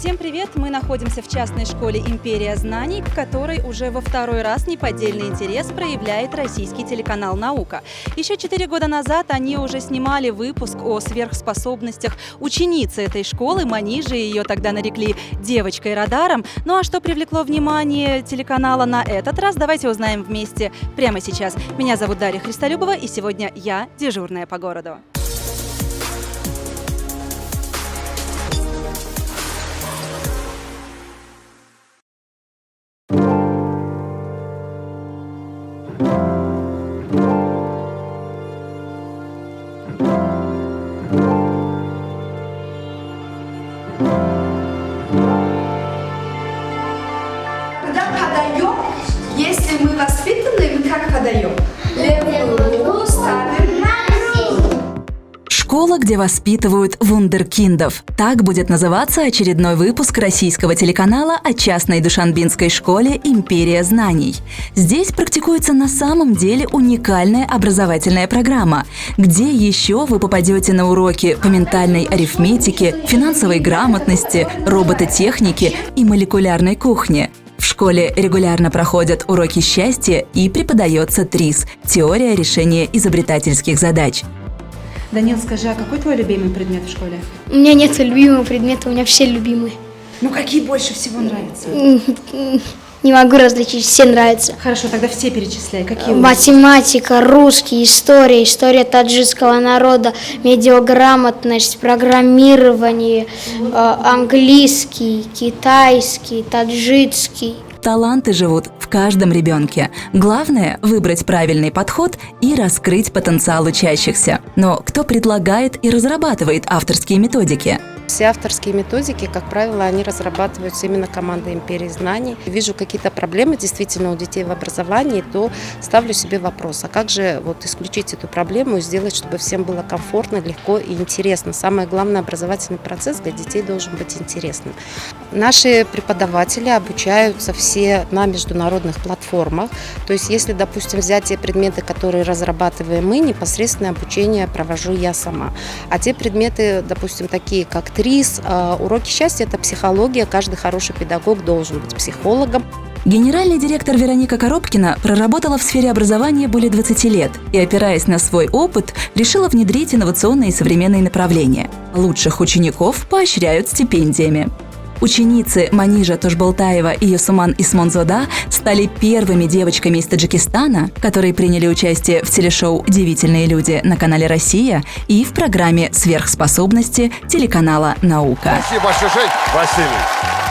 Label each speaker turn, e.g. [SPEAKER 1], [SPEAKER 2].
[SPEAKER 1] Всем привет! Мы находимся в частной школе «Империя знаний», к которой уже во второй раз неподдельный интерес проявляет российский телеканал «Наука». Еще 4 года назад они уже снимали выпуск о сверхспособностях ученицы этой школы. Манижи ее тогда нарекли девочкой-радаром. Ну а что привлекло внимание телеканала на этот раз, давайте узнаем вместе прямо сейчас. Меня зовут Дарья Христолюбова, и сегодня я дежурная по городу.
[SPEAKER 2] Когда подаем, если мы воспитаны, мы как подаем? Левую руку ставим на грудь.
[SPEAKER 1] Школа, где воспитывают вундеркиндов. Так будет называться очередной выпуск российского телеканала о частной душанбинской школе «Империя знаний». Здесь практикуется на самом деле уникальная образовательная программа, где еще вы попадете на уроки по ментальной арифметике, финансовой грамотности, робототехнике и молекулярной кухне. В школе регулярно проходят уроки счастья и преподается ТРИЗ – теория решения изобретательских задач. Данил, скажи, а какой твой любимый предмет в школе?
[SPEAKER 3] У меня нет любимого предмета, у меня все любимые.
[SPEAKER 1] Ну, какие больше всего нравятся?
[SPEAKER 3] Не могу различить, все нравятся.
[SPEAKER 1] Хорошо, тогда все перечисляй. Какие?
[SPEAKER 3] Математика, русский, история таджикского народа, медиаграмотность, программирование, английский, китайский, таджикский.
[SPEAKER 1] Таланты живут в каждом ребенке. Главное – выбрать правильный подход и раскрыть потенциал учащихся. Но кто предлагает и разрабатывает авторские методики?
[SPEAKER 4] Все авторские методики, как правило, они разрабатываются именно командой «Империи знаний». Вижу какие-то проблемы действительно у детей в образовании, то ставлю себе вопрос, а как же исключить эту проблему и сделать, чтобы всем было комфортно, легко и интересно. Самое главное, образовательный процесс для детей должен быть интересным. Наши преподаватели обучаются все на международных платформах. То есть, если, допустим, взять те предметы, которые разрабатываем мы, непосредственное обучение провожу я сама. А те предметы, допустим, такие как ТРИЗ, уроки счастья – это психология. Каждый хороший педагог должен быть психологом.
[SPEAKER 1] Генеральный директор Вероника Коробкина проработала в сфере образования более 20 лет и, опираясь на свой опыт, решила внедрить инновационные и современные направления. Лучших учеников поощряют стипендиями. Ученицы Манижа Тошболтаева и Юсуман Исмонзода стали первыми девочками из Таджикистана, которые приняли участие в телешоу «Удивительные люди» на канале «Россия» и в программе «Сверхспособности» телеканала «Наука».
[SPEAKER 5] Спасибо большое, Жень. Василий.